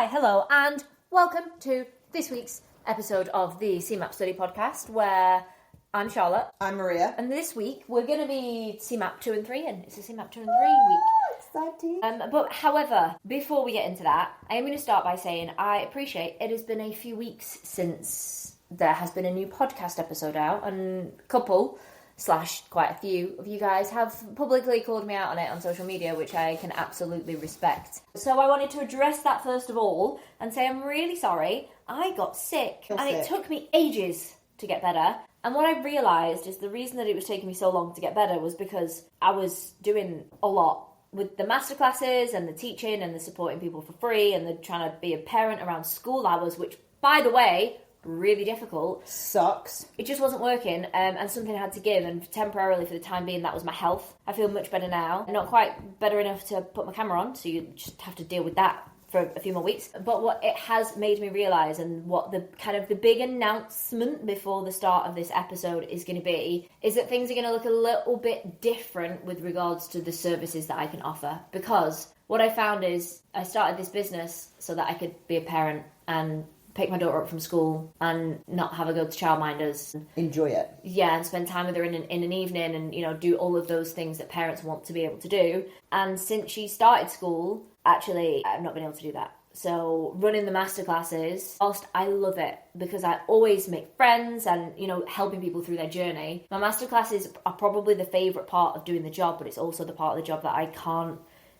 Hi, hello, and welcome to this week's episode of the CeMAP Study Podcast, where I'm Charlotte. I'm Maria. And this week, we're going to be CeMAP 2 and 3, and it's a CeMAP 2 and 3 week. Exciting. But however, before we get into that, I am going to start by saying I appreciate it has been a few weeks since there has been a new podcast episode out, and quite a few of you guys have publicly called me out on it on social media, which I can absolutely respect. So I wanted to address that first of all and say I'm really sorry. I got sick it took me ages to get better. And what I realised is the reason that it was taking me so long to get better was because I was doing a lot with the masterclasses and the teaching and the supporting people for free and the trying to be a parent around school hours, which, by the way, really difficult. Sucks. It just wasn't working, and something had to give, and temporarily for the time being that was my health. I feel much better now. Not quite better enough to put my camera on, so you just have to deal with that for a few more weeks. But what it has made me realise, and what the big announcement before the start of this episode is going to be, is that things are going to look a little bit different with regards to the services that I can offer. Because what I found is I started this business so that I could be a parent and pick my daughter up from school and not have her go to childminders. Enjoy it. Yeah, and spend time with her in an evening and, do all of those things that parents want to be able to do. And since she started school, actually, I've not been able to do that. So running the masterclasses, whilst I love it because I always make friends and, helping people through their journey, my masterclasses are probably the favourite part of doing the job, but it's also the part of the job that I can't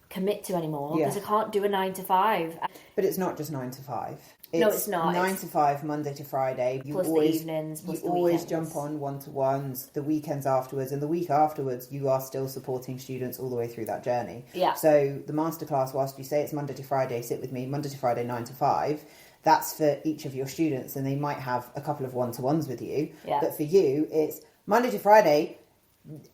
commit to anymore because I can't do a 9 to 5. But it's not just 9 to 5. No, it's not. 9 to 5, Monday to Friday. Plus the evenings, plus the weekends. You always jump on one-to-ones, the weekends afterwards, and the week afterwards, you are still supporting students all the way through that journey. Yeah. So the masterclass, whilst you say it's Monday to Friday, sit with me, Monday to Friday, 9 to 5, that's for each of your students, and they might have a couple of one-to-ones with you. Yeah. But for you, it's Monday to Friday,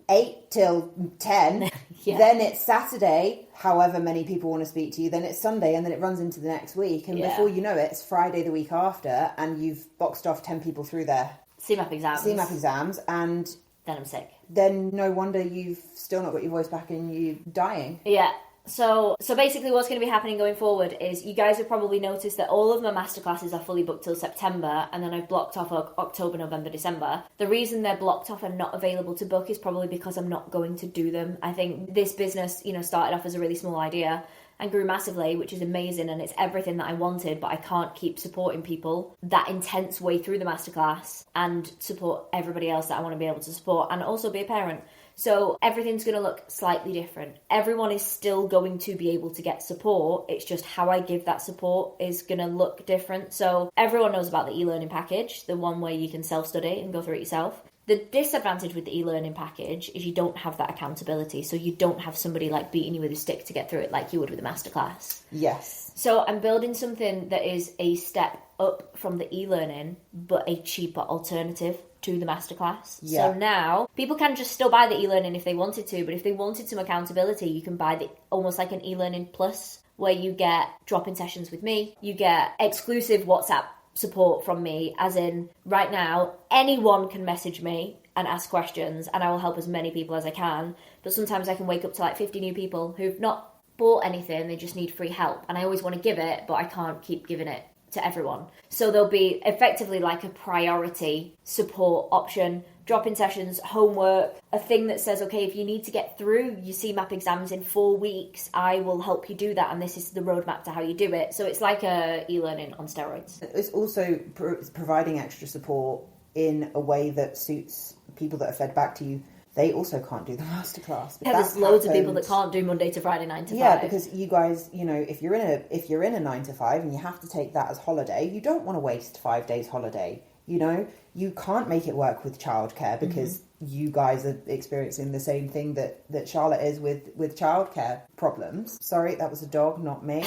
8 till 10, Yeah. Then it's Saturday, however many people want to speak to you, then it's Sunday, and then it runs into the next week, and before you know it, it's Friday the week after, and you've boxed off 10 people through their CeMAP exams, and then I'm sick. Then no wonder you've still not got your voice back and you're dying. Yeah. So basically what's going to be happening going forward is you guys have probably noticed that all of my masterclasses are fully booked till September, and then I've blocked off October, November, December. The reason they're blocked off and not available to book is probably because I'm not going to do them. I think this business, started off as a really small idea and grew massively, which is amazing, and it's everything that I wanted, but I can't keep supporting people that intense way through the masterclass and support everybody else that I want to be able to support and also be a parent. So everything's going to look slightly different. Everyone is still going to be able to get support. It's just how I give that support is going to look different. So everyone knows about the e-learning package, the one where you can self-study and go through it yourself. The disadvantage with the e-learning package is you don't have that accountability. So you don't have somebody beating you with a stick to get through it like you would with a masterclass. Yes. So I'm building something that is a step up from the e-learning, but a cheaper alternative to the masterclass. Yeah. So now people can just still buy the e-learning if they wanted to, but if they wanted some accountability, you can buy almost like an e-learning plus, where you get drop-in sessions with me, you get exclusive WhatsApp support from me, as in right now anyone can message me and ask questions and I will help as many people as I can, but sometimes I can wake up to 50 new people who've not bought anything, they just need free help, and I always want to give it, but I can't keep giving it to everyone. So there'll be effectively a priority support option, drop-in sessions, homework, a thing that says, okay, if you need to get through your CeMAP exams in 4 weeks, I will help you do that, and this is the roadmap to how you do it. So it's like a e-learning on steroids. It's also providing extra support in a way that suits people that are fed back to you. They also can't do the masterclass. Yeah, there's loads of people that can't do Monday to Friday 9 to 5. Yeah, because you guys, if you're in a 9 to 5 and you have to take that as holiday, you don't want to waste 5 days holiday. You can't make it work with childcare because you guys are experiencing the same thing that Charlotte is with childcare problems. Sorry, that was a dog, not me.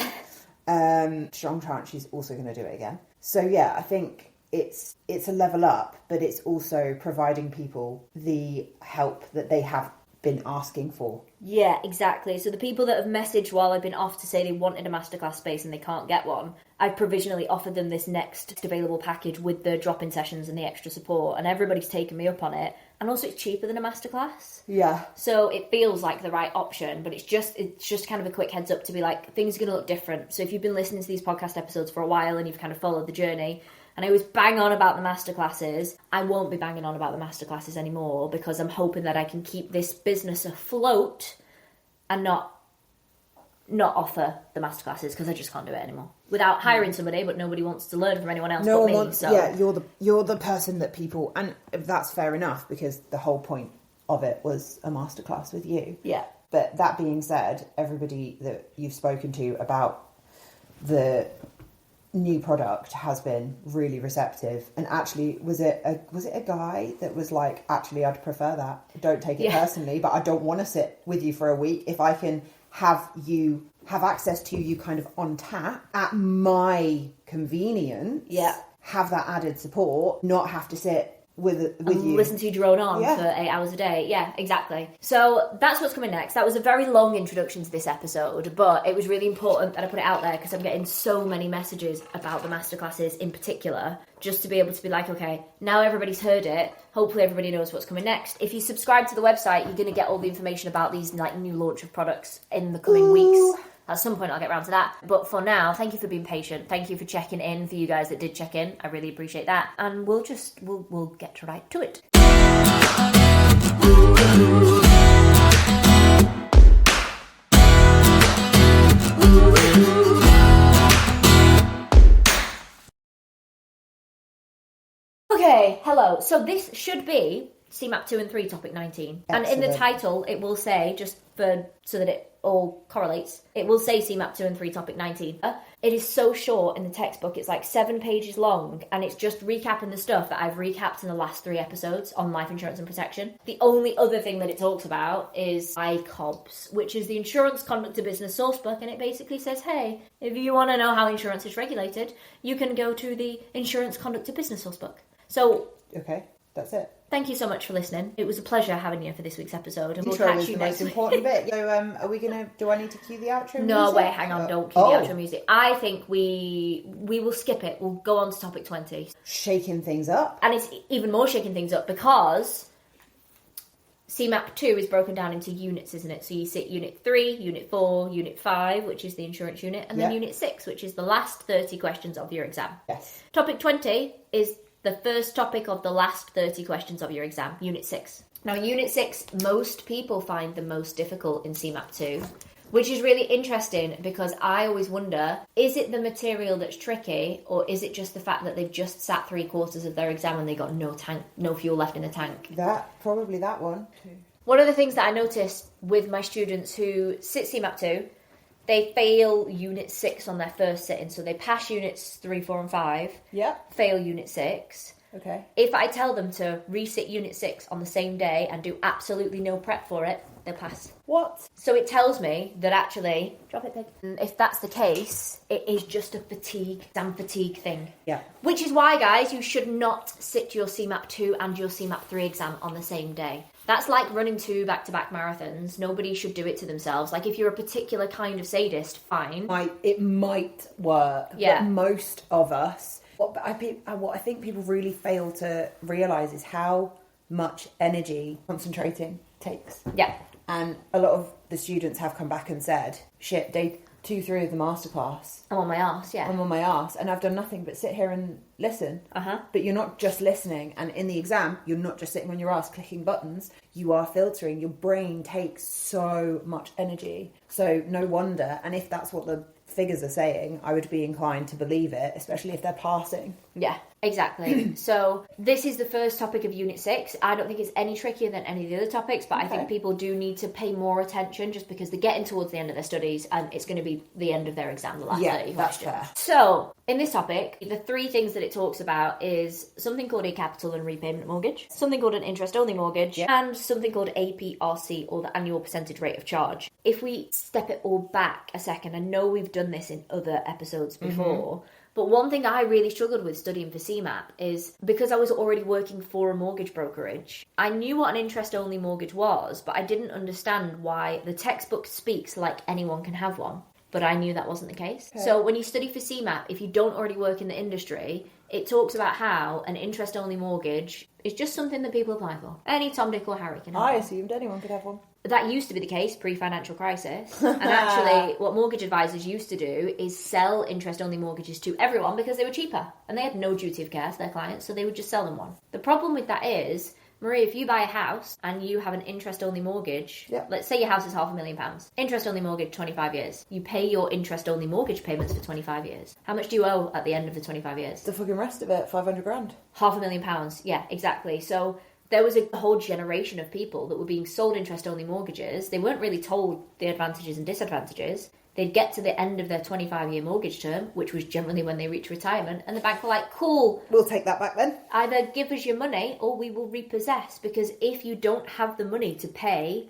Strong chance she's also going to do it again. So yeah, I think it's a level up, but it's also providing people the help that they have been asking for. Yeah, exactly. So the people that have messaged while I've been off to say they wanted a masterclass space and they can't get one, I've provisionally offered them this next available package with the drop-in sessions and the extra support, and everybody's taken me up on it. And also it's cheaper than a masterclass. Yeah. So it feels like the right option, but it's just kind of a quick heads up to be like, things are going to look different. So if you've been listening to these podcast episodes for a while and you've kind of followed the journey, and I always bang on about the masterclasses, I won't be banging on about the masterclasses anymore, because I'm hoping that I can keep this business afloat and not offer the masterclasses, because I just can't do it anymore without hiring somebody. But nobody wants to learn from anyone else but me. So yeah, you're the person that people, and that's fair enough, because the whole point of it was a masterclass with you. Yeah. But that being said, everybody that you've spoken to about the new product has been really receptive. And actually, was it a guy that was like, actually, I'd prefer that. Don't take it personally, but I don't want to sit with you for a week. If I can have access to you kind of on tap at my convenience, have that added support, not have to sit with you, listen to you drone on for 8 hours a day. Yeah, exactly. So that's what's coming next. That was a very long introduction to this episode, but it was really important that I put it out there, because I'm getting so many messages about the masterclasses in particular, just to be able to be like, okay, now everybody's heard it, hopefully everybody knows what's coming next. If you subscribe to the website, you're going to get all the information about these like new launch of products in the coming weeks. At some point I'll get around to that. But for now, thank you for being patient. Thank you for checking in, for you guys that did check in. I really appreciate that. And we'll get right to it. Okay, hello. So this should be CeMAP 2 and 3 topic 19. Excellent. And in the title, it will say, so that it all correlates, it will say CeMAP 2 and 3 topic 19. It is so short in the textbook, it's like 7 pages long, and it's just recapping the stuff that I've recapped in the last 3 episodes on life insurance and protection. The only other thing that it talks about is ICOBS, which is the Insurance Conduct to Business Sourcebook, and it basically says, hey, if you want to know how insurance is regulated, you can go to the Insurance Conduct to Business Sourcebook. So, okay, that's it. Thank you so much for listening. It was a pleasure having you for this week's episode, and we'll catch catch you next week. Most important bit. So, are we gonna? Do I need to cue the outro music? No, wait, hang on. Don't cue the outro music. I think we will skip it. We'll go on to topic 20. Shaking things up, and it's even more shaking things up because CeMAP 2 is broken down into units, isn't it? So you sit Unit 3, Unit 4, Unit 5, which is the insurance unit, and then Unit 6, which is the last 30 questions of your exam. Yes. Topic 20 is the first topic of the last 30 questions of your exam, Unit 6. Now, Unit 6, most people find the most difficult in CeMAP 2, which is really interesting, because I always wonder, is it the material that's tricky, or is it just the fact that they've just sat 3/4 of their exam and they got no fuel left in the tank? Probably that one. One of the things that I noticed with my students who sit CeMAP 2, they fail Unit 6 on their first sitting. So they pass Units 3, 4 and 5. Yep. Fail Unit 6. Okay. If I tell them to resit Unit 6 on the same day and do absolutely no prep for it, they'll pass. What? So it tells me that actually, drop it, pig. If that's the case, it is just a exam fatigue thing. Yeah. Which is why, guys, you should not sit your CeMAP 2 and your CeMAP 3 exam on the same day. That's like running 2 back-to-back marathons. Nobody should do it to themselves. Like, if you're a particular kind of sadist, fine. It might work. Yeah. But most of us, what I think people really fail to realise is how much energy concentrating takes. Yeah. And a lot of the students have come back and said, shit, day 2, 3 of the masterclass, I'm on my arse, yeah. I'm on my arse, and I've done nothing but sit here and listen. But you're not just listening, and in the exam, you're not just sitting on your ass clicking buttons, you are filtering. Your brain takes so much energy. So no wonder, and if that's what the figures are saying, I would be inclined to believe it, especially if they're passing. Yeah, exactly. So this is the first topic of Unit 6. I don't think it's any trickier than any of the other topics, but I think people do need to pay more attention, just because they're getting towards the end of their studies and it's going to be the end of their exam, the last 30 questions. Fair. So in this topic, the 3 things that it talks about is something called a capital and repayment mortgage, something called an interest-only mortgage, and something called APRC, or the annual percentage rate of charge. If we step it all back a second, I know we've done this in other episodes before, but one thing I really struggled with studying for CeMAP is, because I was already working for a mortgage brokerage, I knew what an interest-only mortgage was, but I didn't understand why the textbook speaks like anyone can have one. but I knew that wasn't the case. Okay. So when you study for CeMAP, if you don't already work in the industry, it talks about how an interest-only mortgage is just something that people apply for. Any Tom, Dick or Harry can have I one. assumed anyone could have one. That used to be the case pre-financial crisis. And actually, what mortgage advisors used to do is sell interest-only mortgages to everyone because they were cheaper. And they had no duty of care to their clients, so they would just sell them one. The problem with that is, Marie, if you buy a house and you have an interest-only mortgage, let's say your house is £500,000. Interest-only mortgage, 25 years. You pay your interest-only mortgage payments for 25 years. How much do you owe at the end of the 25 years? The fucking rest of it, 500 grand. £500,000, yeah, exactly. So there was a whole generation of people that were being sold interest-only mortgages. They weren't really told the advantages and disadvantages. They'd get to the end of their 25-year mortgage term, which was generally when they reach retirement, and the bank were like, cool. We'll take that back then. Either give us your money or we will repossess, because if you don't have the money to pay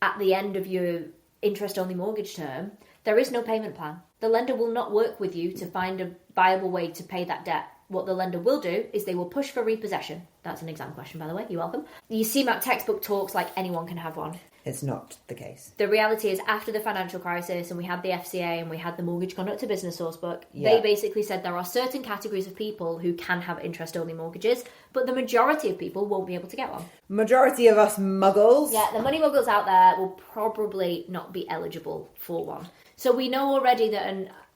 at the end of your interest-only mortgage term, there is no payment plan. The lender will not work with you to find a viable way to pay that debt. What the lender will do is they will push for repossession. That's an exam question, by the way. You're welcome. The CeMAP textbook talks like anyone can have one. It's not the case. The reality is, after the financial crisis and we had the FCA and we had the Mortgage Conduct to Business Sourcebook, they basically said there are certain categories of people who can have interest-only mortgages, but the majority of people won't be able to get one. Majority of us muggles. Yeah, the money muggles out there will probably not be eligible for one. So we know already that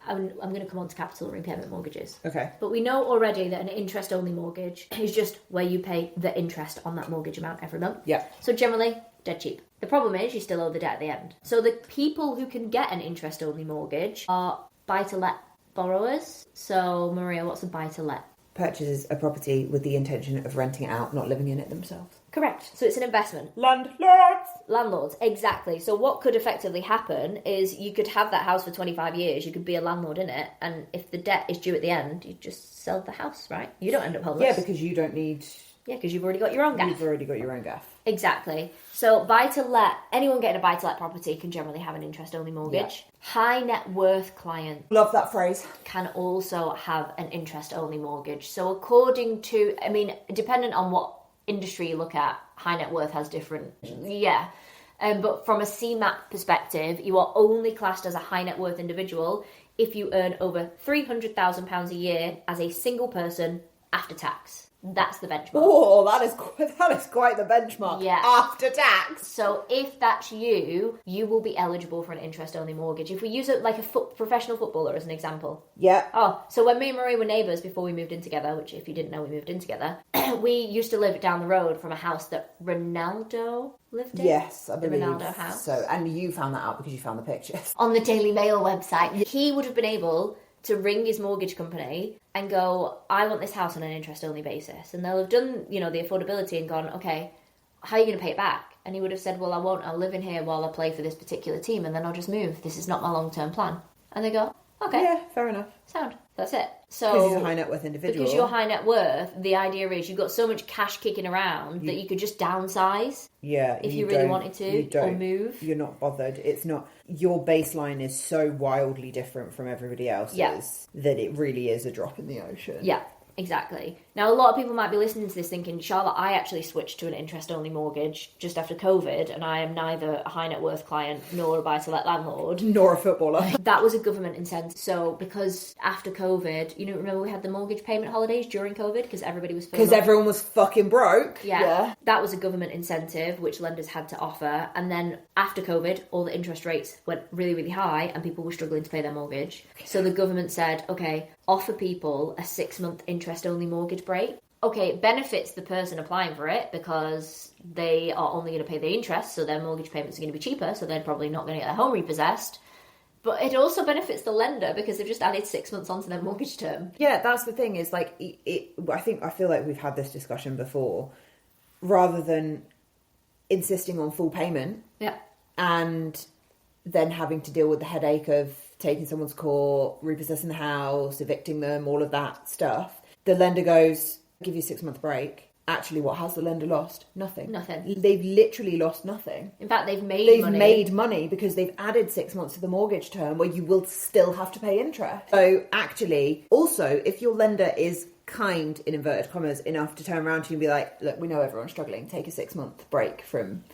I'm going to come on to capital repayment mortgages. Okay. But we know already that an interest-only mortgage is just where you pay the interest on that mortgage amount every month. Yeah. So generally, dead cheap. The problem is you still owe the debt at the end. So the people who can get an interest-only mortgage are buy-to-let borrowers. So, Maria, what's a buy-to-let? Purchases a property with the intention of renting it out, not living in it themselves. Correct. So it's an investment. Landlords, exactly. So what could effectively happen is you could have that house for 25 years, you could be a landlord in it, and if the debt is due at the end, you just sell the house, right? You don't end up homeless. Yeah, because you don't need... Yeah, because you've already got your own gaff. You've already got your own gaff. Exactly. So buy-to-let, anyone getting a buy-to-let property can generally have an interest-only mortgage. Yeah. High net worth client. Love that phrase. Can also have an interest-only mortgage. So according to, I mean, dependent on what industry you look at, high net worth has different, but from a CeMAP perspective, you are only classed as a high net worth individual if you earn over £300,000 a year as a single person after tax. That's the benchmark. Oh, that is quite the benchmark. Yeah. After tax. So if that's you, you will be eligible for an interest-only mortgage. If we use it like a professional footballer as an example. Yeah. Oh, so when me and Marie were neighbours before we moved in together, which if you didn't know, we moved in together, we used to live down the road from a house that Ronaldo lived in. Yes, I believe. The Ronaldo house. So, and you found that out because you found the pictures. On the Daily Mail website. Yeah. He would have been able to ring his mortgage company and go, I want this house on an interest-only basis. And they'll have done, the affordability and gone, okay, how are you going to pay it back? And he would have said, well, I won't. I'll live in here while I play for this particular team and then I'll just move. This is not my long-term plan. And they go, okay. Yeah, fair enough. Sound. That's it. So because he's a high net worth individual. Because you're high net worth, the idea is you've got so much cash kicking around that you could just downsize. Yeah. If you really wanted to, or move. You're not bothered. It's not, your baseline is so wildly different from everybody else's that it really is a drop in the ocean. Yeah. Exactly. Now, a lot of people might be listening to this thinking, Charlotte, I actually switched to an interest-only mortgage just after COVID, and I am neither a high net worth client nor a buy-to-let landlord. Nor a footballer. That was a government incentive. So, because after COVID, remember we had the mortgage payment holidays during COVID because everybody was... Because everyone was fucking broke. Yeah. That was a government incentive, which lenders had to offer. And then after COVID, all the interest rates went really, really high and people were struggling to pay their mortgage. So the government said, okay, offer people a 6-month interest-only mortgage break. Okay, it benefits the person applying for it because they are only going to pay the interest, so their mortgage payments are going to be cheaper, so they're probably not going to get their home repossessed. But it also benefits the lender because they've just added 6 months onto their mortgage term. Yeah, that's the thing, is like, I feel like we've had this discussion before. Rather than insisting on full payment and then having to deal with the headache of taking someone to court, repossessing the house, evicting them, all of that stuff, the lender goes, give you a 6-month break. Actually, what has the lender lost? Nothing. They've literally lost nothing. In fact, they've made money because they've added 6 months to the mortgage term where you will still have to pay interest. So actually, also, if your lender is kind, in inverted commas, enough to turn around to you and be like, look, we know everyone's struggling, take a 6-month break from,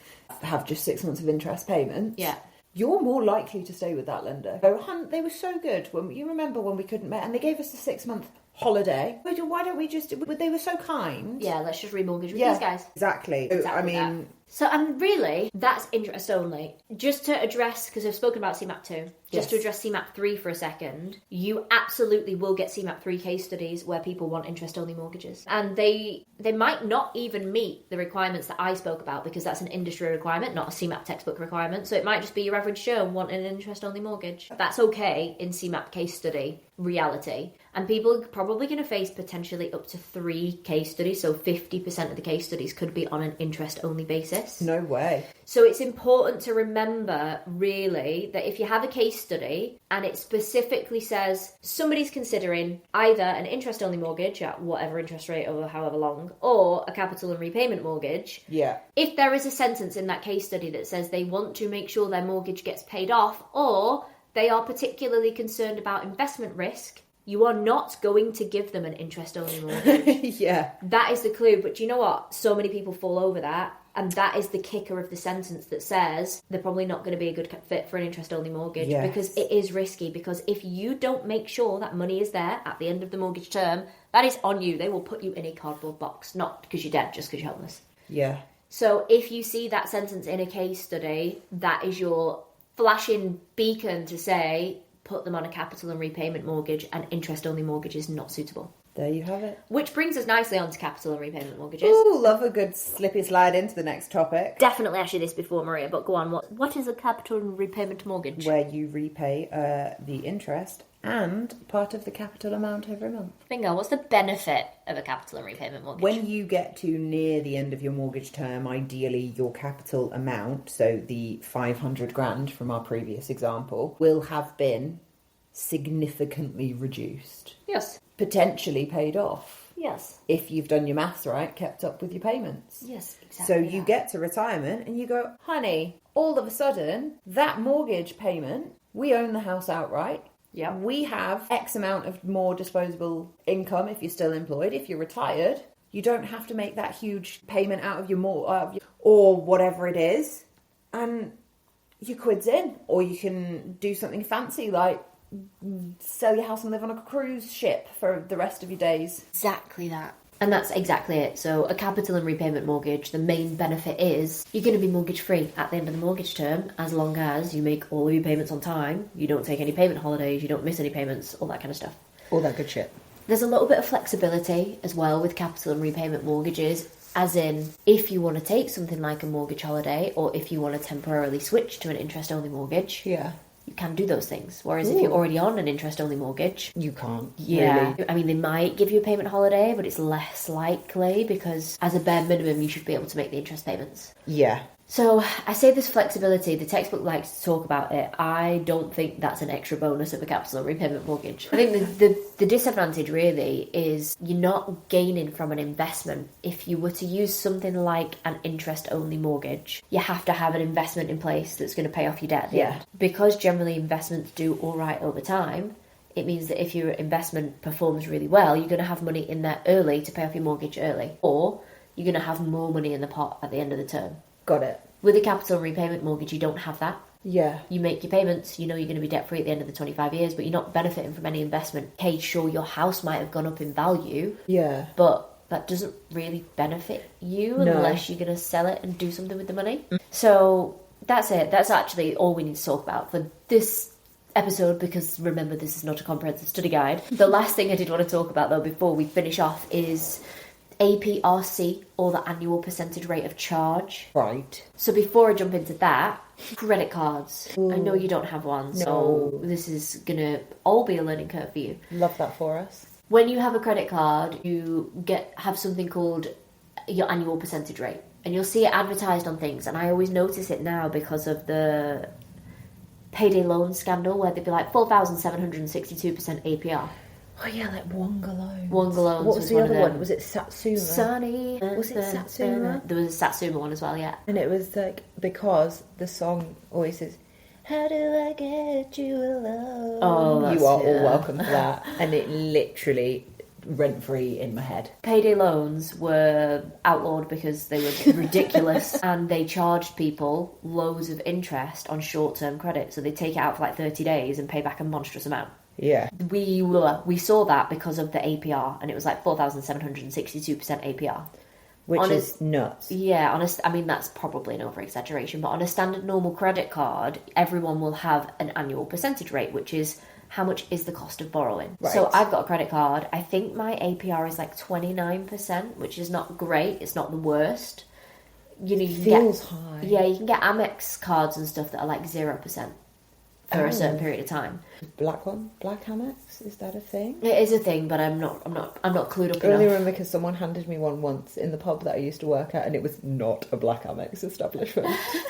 have just 6 months of interest payments. Yeah. you're more likely to stay with that lender. Oh, they were so good. You remember when we couldn't and they gave us a 6-month holiday. Why don't we just... They were so kind. Yeah, let's just remortgage with these guys. Exactly. I mean... So, and really, that's interest only. Just to address, because I've spoken about CeMAP 2, just to address CeMAP 3 for a second, you absolutely will get CeMAP 3 case studies where people want interest only mortgages. And they might not even meet the requirements that I spoke about, because that's an industry requirement, not a CeMAP textbook requirement. So it might just be your average Joe wanting an interest only mortgage. That's okay in CeMAP case study reality. And people are probably going to face potentially up to 3 case studies, so 50% of the case studies could be on an interest-only basis. No way. So it's important to remember, really, that if you have a case study and it specifically says somebody's considering either an interest-only mortgage at whatever interest rate over however long, or a capital and repayment mortgage, if there is a sentence in that case study that says they want to make sure their mortgage gets paid off, or they are particularly concerned about investment risk, you are not going to give them an interest-only mortgage. That is the clue. But you know what? So many people fall over that. And that is the kicker of the sentence that says they're probably not going to be a good fit for an interest-only mortgage. Because it is risky. Because if you don't make sure that money is there at the end of the mortgage term, that is on you. They will put you in a cardboard box. Not because you're dead, just because you're homeless. So if you see that sentence in a case study, that is your flashing beacon to say, put them on a capital and repayment mortgage, and interest-only mortgage is not suitable. There you have it. Which brings us nicely on to capital and repayment mortgages. Ooh, love a good slippy slide into the next topic. Definitely asked you this before, Maria, but go on. What is a capital and repayment mortgage? Where you repay the interest and part of the capital amount every month. Bingo. What's the benefit of a capital and repayment mortgage? When you get to near the end of your mortgage term, ideally your capital amount, so the 500 grand from our previous example, will have been significantly reduced. Yes. Potentially paid off. Yes. If you've done your maths right, kept up with your payments. Yes, exactly. So you get to retirement and you go, honey, all of a sudden, that mortgage payment, we own the house outright. Yeah. We have X amount of more disposable income if you're still employed. If you're retired, you don't have to make that huge payment out of your or whatever it is. And your quid's in. Or you can do something fancy like sell your house and live on a cruise ship for the rest of your days. Exactly that. And that's exactly it. So a capital and repayment mortgage, the main benefit is you're going to be mortgage free at the end of the mortgage term, as long as you make all of your payments on time, you don't take any payment holidays, you don't miss any payments, all that kind of stuff. All that good shit. There's a little bit of flexibility as well with capital and repayment mortgages, as in if you want to take something like a mortgage holiday, or if you want to temporarily switch to an interest-only mortgage. You can do those things. Whereas if you're already on an interest-only mortgage... You can't. Yeah. Really. I mean, they might give you a payment holiday, but it's less likely because as a bare minimum, you should be able to make the interest payments. Yeah. So I say this flexibility, the textbook likes to talk about it. I don't think that's an extra bonus of a capital and repayment mortgage. I think the disadvantage really is you're not gaining from an investment. If you were to use something like an interest-only mortgage, you have to have an investment in place that's going to pay off your debt at the end. Because generally investments do all right over time, it means that if your investment performs really well, you're going to have money in there early to pay off your mortgage early. Or you're going to have more money in the pot at the end of the term. Got it. With a capital repayment mortgage, you don't have that. Yeah. You make your payments, you know you're going to be debt-free at the end of the 25 years, but you're not benefiting from any investment. Okay, sure, your house might have gone up in value. Yeah. But that doesn't really benefit you unless you're going to sell it and do something with the money. So that's it. That's actually all we need to talk about for this episode, because remember, this is not a comprehensive study guide. The last thing I did want to talk about, though, before we finish off is APRC, or the annual percentage rate of charge. Right. So before I jump into that, credit cards. Ooh. I know you don't have one, so this is going to all be a learning curve for you. Love that for us. When you have a credit card, you have something called your annual percentage rate. And you'll see it advertised on things. And I always notice it now because of the payday loan scandal, where they'd be like 4,762% APR. Oh yeah, like Wonga loans. Wonga loans. What was the other one? Was it Satsuma? Sunny. Was it Satsuma? There was a Satsuma one as well, yeah. And it was like, because the song always says, how do I get you alone? Oh, you are all welcome for that. And it literally rent-free in my head. Payday loans were outlawed because they were ridiculous and they charged people loads of interest on short-term credit. So they take it out for like 30 days and pay back a monstrous amount. Yeah. We saw that because of the APR, and it was like 4,762% APR. Which is nuts. Yeah, I mean, that's probably an over-exaggeration, but on a standard normal credit card, everyone will have an annual percentage rate, which is how much is the cost of borrowing. Right. So I've got a credit card. I think my APR is like 29%, which is not great. It's not the worst. You know, you can Feels get, high. Yeah, you can get Amex cards and stuff that are like 0% for a certain period of time. Black Amex, is that a thing? It is a thing, but I'm not clued up I only enough. remember because someone handed me one once in the pub that I used to work at, and it was not a Black Amex establishment,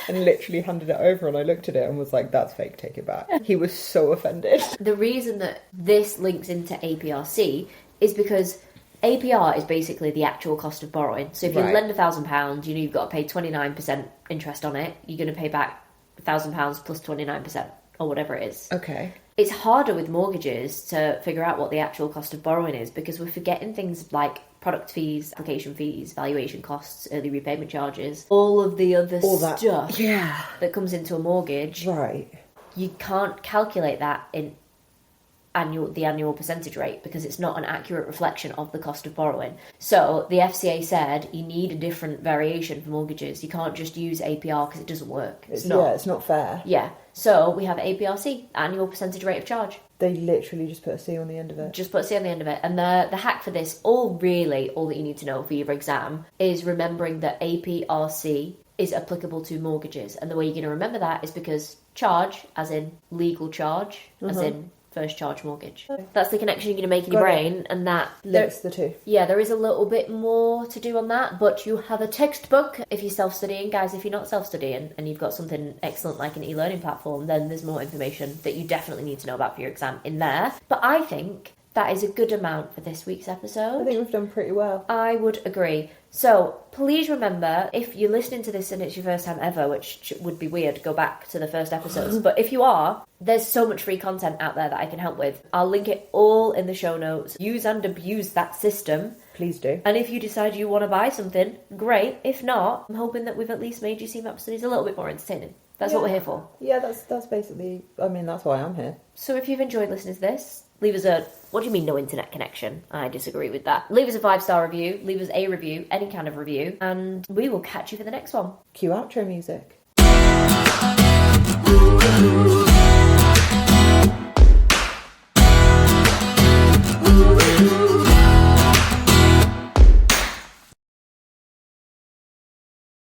and literally handed it over, and I looked at it and was like, that's fake, take it back. He was so offended. The reason that this links into APRC is because APR is basically the actual cost of borrowing. So if you lend £1,000, you know you've got to pay 29% interest on it. You're going to pay back £1,000 plus 29%. Or whatever it is. Okay. It's harder with mortgages to figure out what the actual cost of borrowing is because we're forgetting things like product fees, application fees, valuation costs, early repayment charges, all of the other stuff that comes into a mortgage. Right. You can't calculate that in the annual percentage rate because it's not an accurate reflection of the cost of borrowing. So the FCA said you need a different variation for mortgages. You can't just use APR because it doesn't work. It's not fair. Yeah. So we have APRC, annual percentage rate of charge. They literally just put a C on the end of it. Just put a C on the end of it. And the hack for this, all that you need to know for your exam is remembering that APRC is applicable to mortgages. And the way you're going to remember that is because charge, as in legal charge, as in first charge mortgage. That's the connection you're going to make in your brain, and that links the two. Yeah, there is a little bit more to do on that, but you have a textbook if you're self-studying. Guys, if you're not self-studying and you've got something excellent like an e-learning platform, then there's more information that you definitely need to know about for your exam in there. But I think that is a good amount for this week's episode. I think we've done pretty well. I would agree. So please remember, if you're listening to this and it's your first time ever, which would be weird, go back to the first episodes. But if you are, there's so much free content out there that I can help with. I'll link it all in the show notes. Use and abuse that system. Please do. And if you decide you want to buy something, great. If not, I'm hoping that we've at least made your CeMAP studies a little bit more entertaining. That's what we're here for. Yeah, that's basically, I mean, that's why I'm here. So if you've enjoyed listening to this, leave us a, what do you mean no internet connection? I disagree with that. Leave us a 5-star review, leave us a review, any kind of review, and we will catch you for the next one. Cue outro music.